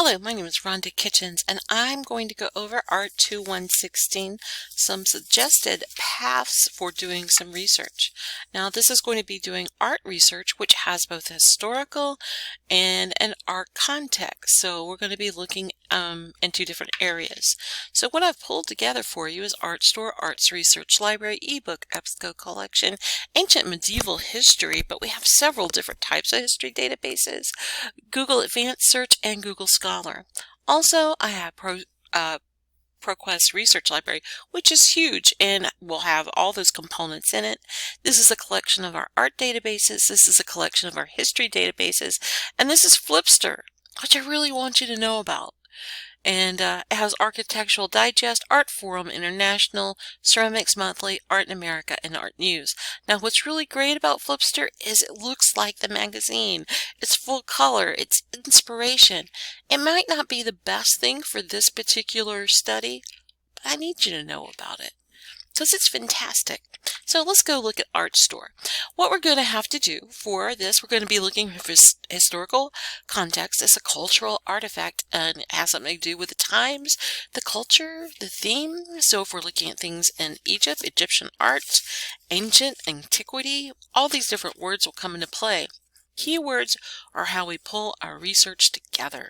Hello, my name is Rhonda Kitchens, and I'm going to go over Art 2-116, some suggested paths for doing some research. Now, this is going to be doing art research, which has both historical and an art context. So we're going to be looking into different areas. So what I've pulled together for you is Artstor, Arts Research Library, eBook, EBSCO collection, ancient medieval history, but we have several different types of history databases, Google Advanced Search, and Google Scholar. Also, I have ProQuest Research Library, which is huge and will have all those components in it. This is a collection of our art databases. This is a collection of our history databases. And this is Flipster, which I really want you to know about. And it has Architectural Digest, Art Forum International, Ceramics Monthly, Art in America, and Art News. Now, what's really great about Flipster is it looks like the magazine. It's full color. It's inspiration. It might not be the best thing for this particular study, but I need you to know about it because it's fantastic. So let's go look at Artstor. What we're going to have to do for this, we're going to be looking for historical context. It's a cultural artifact and it has something to do with the times, the culture, the theme. So if we're looking at things in Egypt, Egyptian art, ancient antiquity, all these different words will come into play. Keywords are how we pull our research together.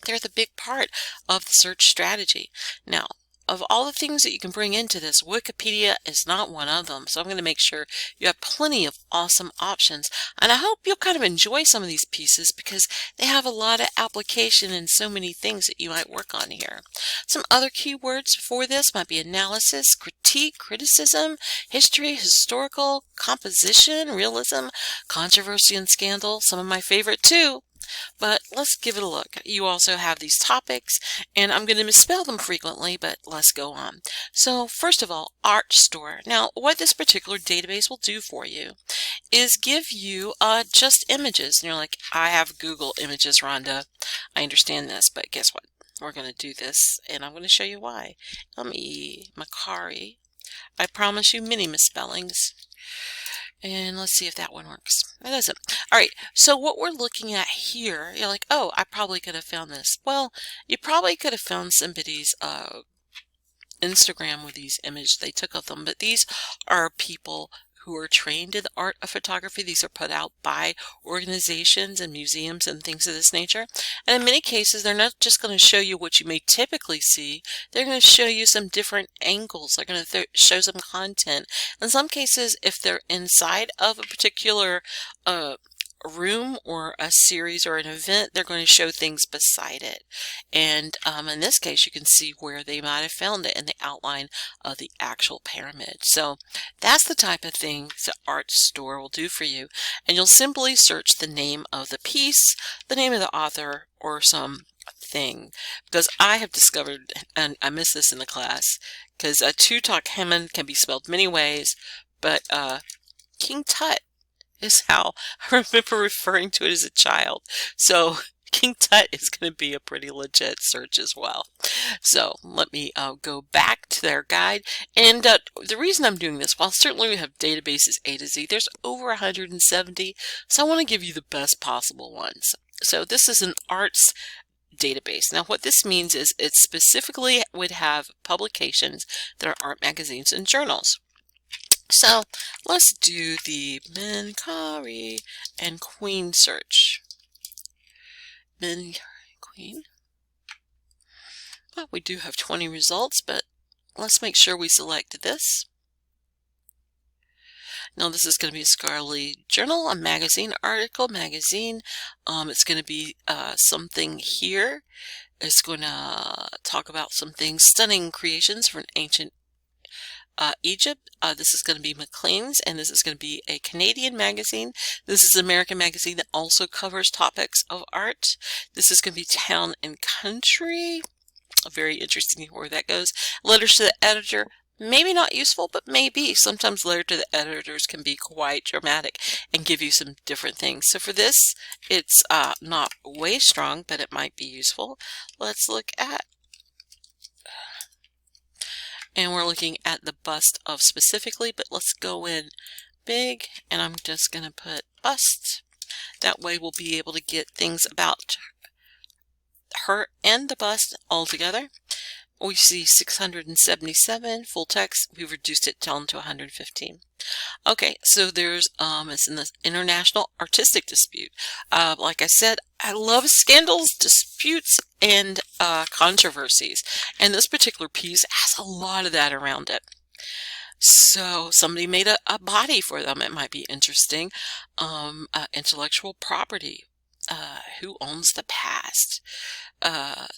They're the big part of the search strategy. Now, of all the things that you can bring into this, Wikipedia is not one of them. So I'm going to make sure you have plenty of awesome options. And I hope you'll kind of enjoy some of these pieces because they have a lot of application and so many things that you might work on here. Some other keywords for this might be analysis, critique, criticism, history, historical, composition, realism, controversy, and scandal. Some of my favorite too. But let's give it a look. You also have these topics, and I'm going to misspell them frequently, but let's go on. So first of all, Artstor. Now, what this particular database will do for you is give you just images. And you're like, I have Google Images, Rhonda. I understand this, but guess what? We're going to do this, and I'm going to show you why. M.E. Macari. I promise you many misspellings. And let's see if that one works. It doesn't. All right, so what we're looking at here, you're like, oh, I probably could have found this. Well, you probably could have found somebody's Instagram with these images they took of them, but these are people who are trained in the art of photography. These are put out by organizations and museums and things of this nature. And in many cases, they're not just going to show you what you may typically see. They're going to show you some different angles. They're going to show some content. In some cases, if they're inside of a particular room or a series or an event, they're going to show things beside it. And in this case, you can see where they might have found it in the outline of the actual pyramid. So that's the type of thing that Artstor will do for you. And you'll simply search the name of the piece, the name of the author, or some thing. Because I have discovered, and I missed this in the class, because Tutankhamun can be spelled many ways, but King Tut is how I remember referring to it as a child. So King Tut is going to be a pretty legit search as well. So let me go back to their guide. And the reason I'm doing this, while certainly we have databases A to Z, there's over 170. So I want to give you the best possible ones. So this is an arts database. Now what this means is it specifically would have publications that are art magazines and journals. So let's do the Menkari and Queen search. Queen. Well, we do have 20 results, but let's make sure we select this. Now this is going to be a scholarly journal, a magazine article, it's going to be something here. It's going to talk about some things, stunning creations from ancient Egypt. This is going to be Maclean's, and this is going to be a Canadian magazine. This is an American magazine that also covers topics of art. This is going to be Town and Country. Very interesting where that goes. Letters to the editor. Maybe not useful, but maybe. Sometimes letters to the editors can be quite dramatic and give you some different things. So for this, it's not way strong, but it might be useful. Let's look at, and we're looking at the bust of specifically, but let's go in big, and I'm just going to put bust. That way we'll be able to get things about her and the bust all together. We see 677 full text. We've reduced it down to 115. Okay, so there's it's in the International Artistic Dispute. Like I said, I love scandals, disputes, and controversies, and this particular piece has a lot of that around it. So somebody made a body for them. It might be interesting. Intellectual property. Who owns the past?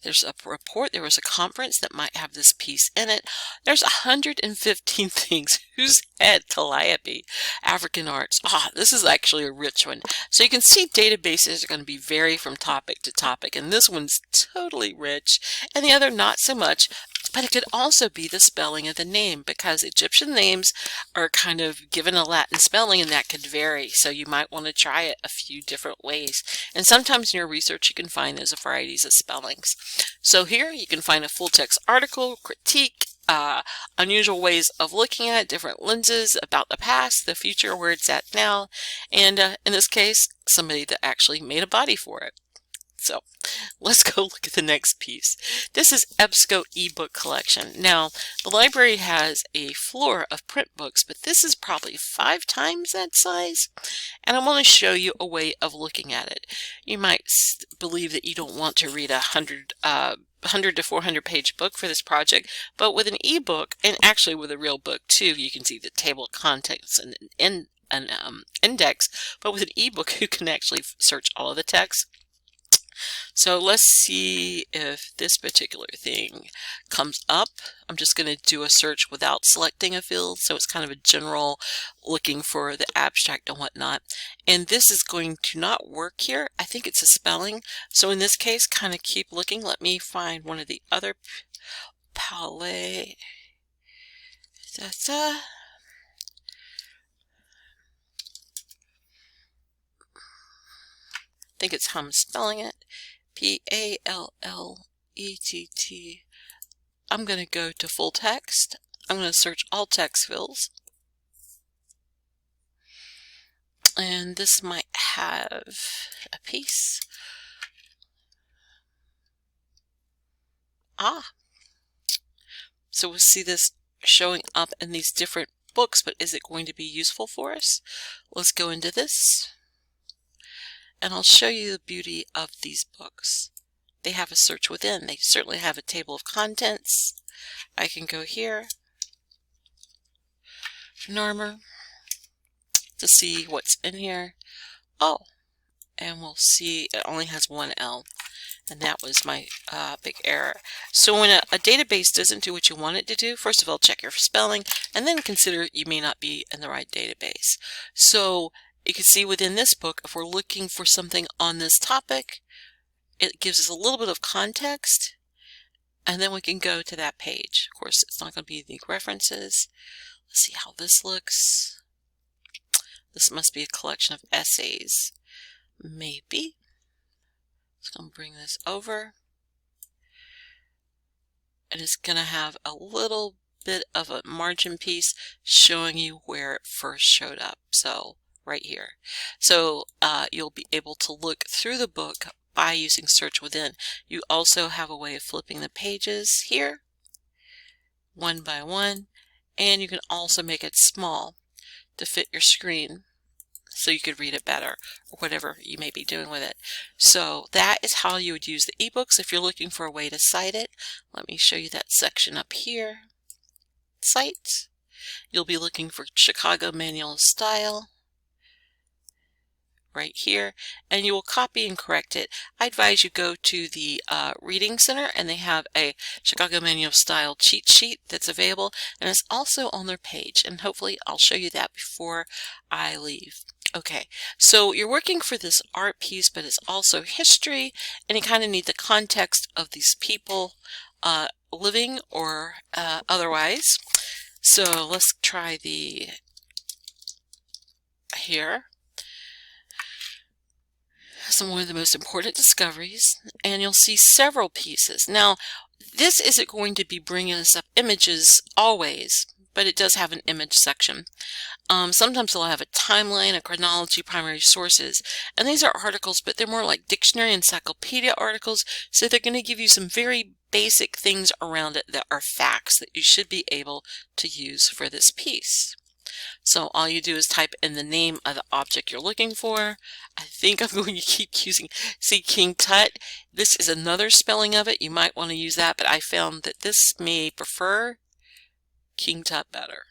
There's a report. There was a conference that might have this piece in it. There's 115 things. Whose head Calliope? African arts. This is actually a rich one. So you can see databases are going to be vary from topic to topic, and this one's totally rich, and the other not so much. But it could also be the spelling of the name, because Egyptian names are kind of given a Latin spelling, and that could vary. So you might want to try it a few different ways. And sometimes in your research you can find those varieties of spellings. So here you can find a full text article, critique, unusual ways of looking at it, different lenses about the past, the future, where it's at now, and in this case, somebody that actually made a body for it. So let's go look at the next piece. This is EBSCO ebook collection. Now, the library has a floor of print books, but this is probably 5 times that size. And I want to show you a way of looking at it. You might believe that you don't want to read a 100 to 400 page book for this project, but with an ebook, and actually with a real book too, you can see the table of contents and an index, but with an ebook you can actually search all of the text. So let's see if this particular thing comes up. I'm just going to do a search without selecting a field, so it's kind of a general looking for the abstract and whatnot. And this is going to not work here. I think it's a spelling. So in this case, kind of keep looking. Let me find one of the other palette. I think it's how I'm spelling it. P-A-L-L-E-T-T. I'm going to go to full text. I'm going to search all text fields. And this might have a piece. So we'll see this showing up in these different books, but is it going to be useful for us? Let's go into this. And I'll show you the beauty of these books. They have a search within. They certainly have a table of contents. I can go here, Normer, to see what's in here. And we'll see it only has one L, and that was my big error. So when a database doesn't do what you want it to do, first of all, check your spelling, and then consider you may not be in the right database. So you can see within this book, if we're looking for something on this topic, it gives us a little bit of context, and then we can go to that page. Of course, it's not going to be the references. Let's see how this looks. This must be a collection of essays. Maybe. Just going to bring this over. And it's going to have a little bit of a margin piece showing you where it first showed up. So right here. So you'll be able to look through the book by using search within. You also have a way of flipping the pages here, one by one, and you can also make it small to fit your screen so you could read it better, or whatever you may be doing with it. So that is how you would use the ebooks if you're looking for a way to cite it. Let me show you that section up here. Cite. You'll be looking for Chicago Manual of Style right here, and you will copy and correct it. I advise you go to the Reading Center, and they have a Chicago Manual of Style cheat sheet that's available, and it's also on their page, and hopefully I'll show you that before I leave. Okay, so you're working for this art piece, but it's also history, and you kind of need the context of these people living or otherwise. So let's try the here. One of the most important discoveries, and you'll see several pieces. Now, this isn't going to be bringing us up images always, but it does have an image section. Sometimes they'll have a timeline, a chronology, primary sources, and these are articles, but they're more like dictionary, encyclopedia articles, so they're going to give you some very basic things around it that are facts that you should be able to use for this piece. So all you do is type in the name of the object you're looking for. I think I'm going to keep using, see, King Tut. This is another spelling of it. You might want to use that, but I found that this may prefer King Tut better.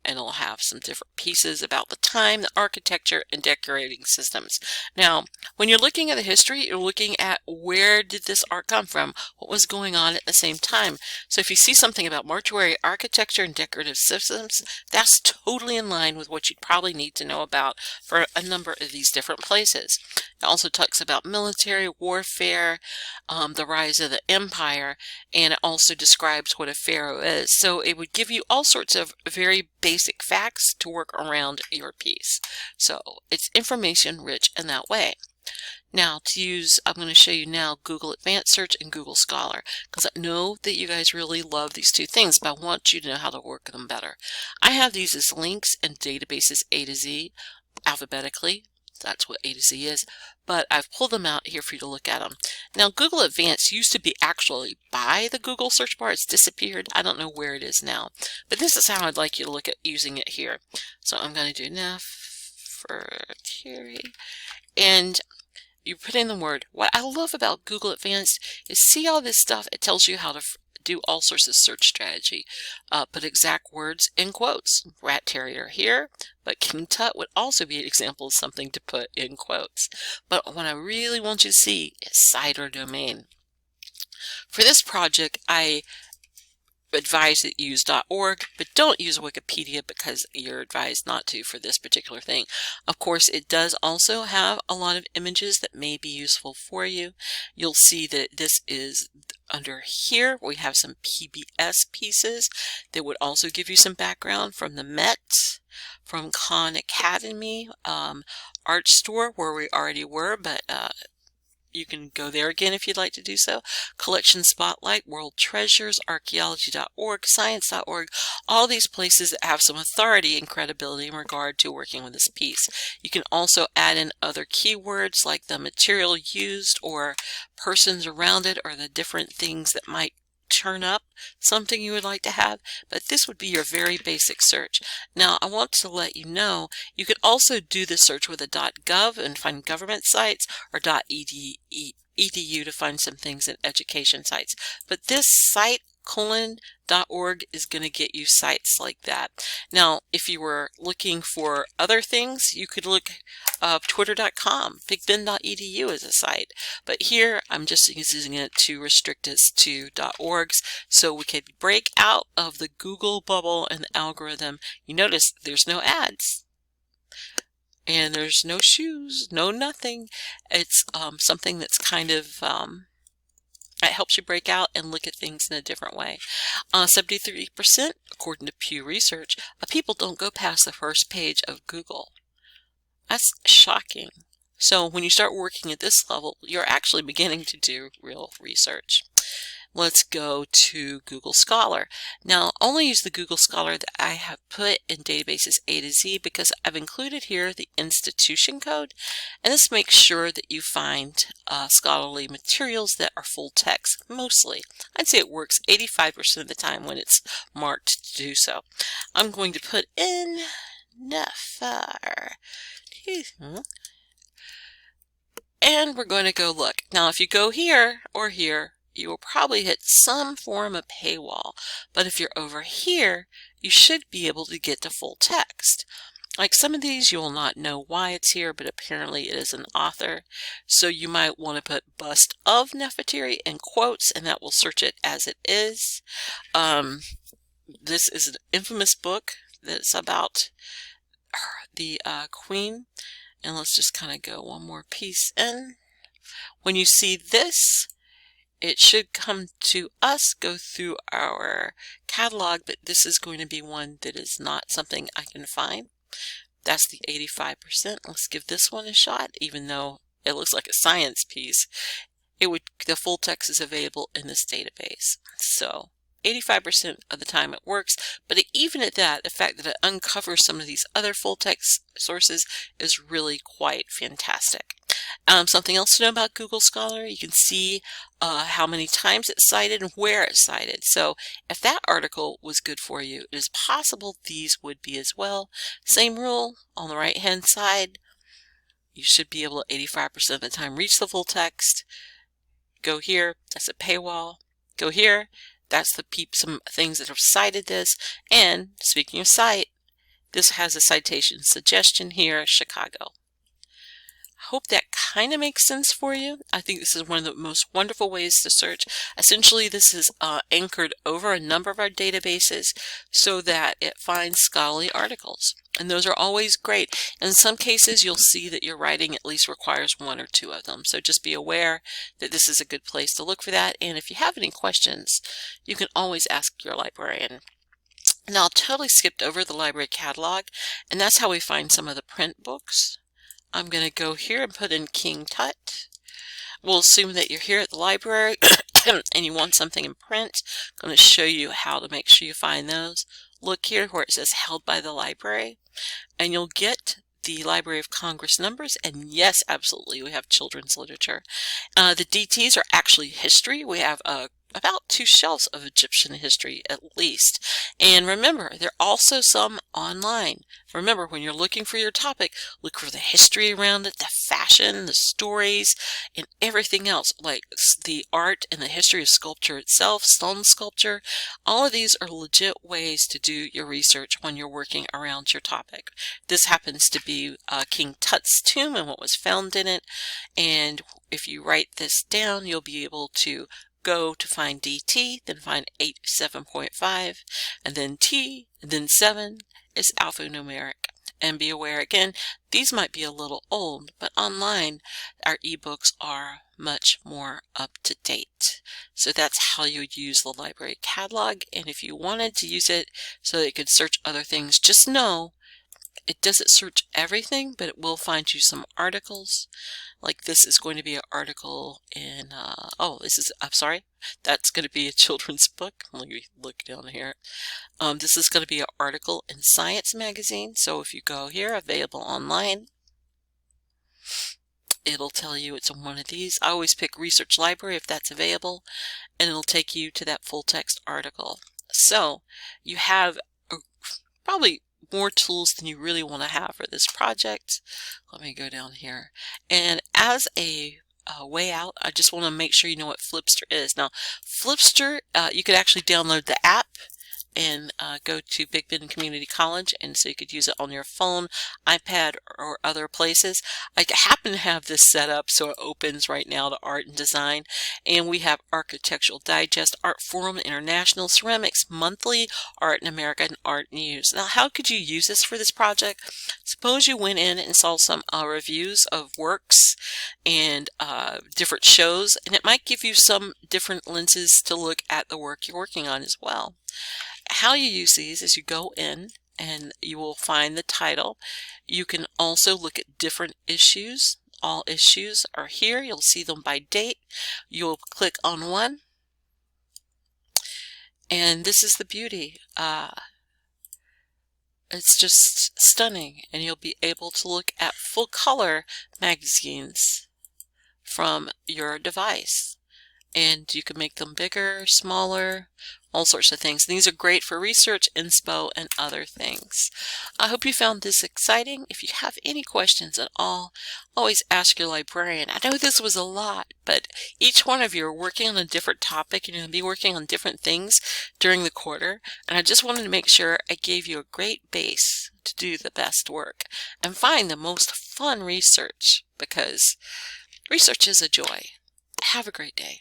And it'll have some different pieces about the time, the architecture, and decorating systems. Now, when you're looking at the history, you're looking at where did this art come from? What was going on at the same time? So if you see something about mortuary architecture and decorative systems, that's totally in line with what you'd probably need to know about for a number of these different places. It also talks about military warfare, the rise of the empire, and it also describes what a pharaoh is. So it would give you all sorts of very basic facts to work around your piece. So it's information rich in that way. Now to use, I'm going to show you now Google Advanced Search and Google Scholar, because I know that you guys really love these two things, but I want you to know how to work them better. I have these as links and databases A to Z alphabetically. That's what A to Z is, but I've pulled them out here for you to look at them. Now, Google Advanced used to be actually by the Google search bar. It's disappeared. I don't know where it is now, but this is how I'd like you to look at using it here. So I'm going to do Nefertari, and you put in the word. What I love about Google Advanced is see all this stuff. It tells you how to do all sorts of search strategy. Put exact words in quotes. Rat terrier here, but King Tut would also be an example of something to put in quotes. But what I really want you to see is site or domain. For this project, I advise that you use .org, but don't use Wikipedia because you're advised not to for this particular thing. Of course, it does also have a lot of images that may be useful for you. You'll see that this is under here. We have some PBS pieces that would also give you some background from the Met, from Khan Academy, Art Store, where we already were, but you can go there again if you'd like to do so. Collection Spotlight, World Treasures, Archaeology.org, Science.org, all these places that have some authority and credibility in regard to working with this piece. You can also add in other keywords like the material used or persons around it or the different things that might turn up something you would like to have, but this would be your very basic search. Now I want to let you know you could also do the search with a .gov and find government sites, or .edu to find some things in education sites, but this site .org is going to get you sites like that. Now if you were looking for other things, you could look up twitter.com. bigbend.edu is a site, but here I'm just using it to restrict us to .orgs so we could break out of the Google bubble and the algorithm. You notice there's no ads and there's no shoes, no nothing. It's something that's kind of it helps you break out and look at things in a different way. 73%, according to Pew Research, of people don't go past the first page of Google. That's shocking. So when you start working at this level, you're actually beginning to do real research. Let's go to Google Scholar. Now, only use the Google Scholar that I have put in databases A to Z because I've included here the institution code, and this makes sure that you find scholarly materials that are full text, mostly. I'd say it works 85% of the time when it's marked to do so. I'm going to put in Nefer. And we're going to go look. Now, if you go here or here, you will probably hit some form of paywall. But if you're over here, you should be able to get to full text. Like some of these, you will not know why it's here, but apparently it is an author. So you might want to put Bust of Nefertari in quotes, and that will search it as it is. This is an infamous book that's about the queen. And let's just kind of go one more piece in. When you see this, it should come to us, go through our catalog, but this is going to be one that is not something I can find. That's the 85%. Let's give this one a shot, even though it looks like a science piece. The full text is available in this database. So 85% of the time it works, but even at that, the fact that it uncovers some of these other full text sources is really quite fantastic. Something else to know about Google Scholar, you can see how many times it's cited and where it's cited. So if that article was good for you, it is possible these would be as well. Same rule on the right hand side. You should be able to 85% of the time reach the full text. Go here, that's a paywall. Go here, that's some things that have cited this. And speaking of cite, this has a citation suggestion here, Chicago. I hope that kind of makes sense for you. I think this is one of the most wonderful ways to search. Essentially, this is anchored over a number of our databases so that it finds scholarly articles. And those are always great. In some cases, you'll see that your writing at least requires one or two of them. So just be aware that this is a good place to look for that. And if you have any questions, you can always ask your librarian. Now, I totally skipped over the library catalog, and that's how we find some of the print books. I'm going to go here and put in King Tut. We'll assume that you're here at the library and you want something in print. I'm going to show you how to make sure you find those. Look here where it says held by the library, and you'll get the Library of Congress numbers, and yes, absolutely, we have children's literature. The DTs are actually history. We have about 2 shelves of Egyptian history at least. And remember, there are also some online. Remember, when you're looking for your topic, look for the history around it, the fashion, the stories, and everything else, like the art and the history of sculpture itself, stone sculpture. All of these are legit ways to do your research when you're working around your topic. This happens to be King Tut's tomb and what was found in it. And if you write this down, you'll be able to go to find DT, then find 87.5, and then T, and then 7 is alphanumeric. And be aware again, these might be a little old, but online our ebooks are much more up to date. So that's how you would use the library catalog. And if you wanted to use it so that it could search other things, just know it doesn't search everything, but it will find you some articles. Like this is going to be an article in, I'm sorry, that's going to be a children's book. Let me look down here. This is going to be an article in Science Magazine. So if you go here, available online, it'll tell you it's in one of these. I always pick Research Library if that's available, and it'll take you to that full text article. So you have probably more tools than you really want to have for this project. Let me go down here. And as a way out, I just want to make sure you know what Flipster is. Now, Flipster, you could actually download the app and go to Big Bend Community College, and so you could use it on your phone, iPad, or other places. I happen to have this set up so it opens right now to Art and Design, and we have Architectural Digest, Art Forum International, Ceramics Monthly, Art in America, and Art News. Now, how could you use this for this project? Suppose you went in and saw some reviews of works and different shows, and it might give you some different lenses to look at the work you're working on as well. How you use these is you go in and you will find the title. You can also look at different issues. All issues are here. You'll see them by date. You'll click on one. And this is the beauty. It's just stunning. And you'll be able to look at full color magazines from your device. And you can make them bigger, smaller, all sorts of things. These are great for research, inspo, and other things. I hope you found this exciting. If you have any questions at all, always ask your librarian. I know this was a lot, but each one of you are working on a different topic, and you're going to be working on different things during the quarter. And I just wanted to make sure I gave you a great base to do the best work and find the most fun research, because research is a joy. Have a great day.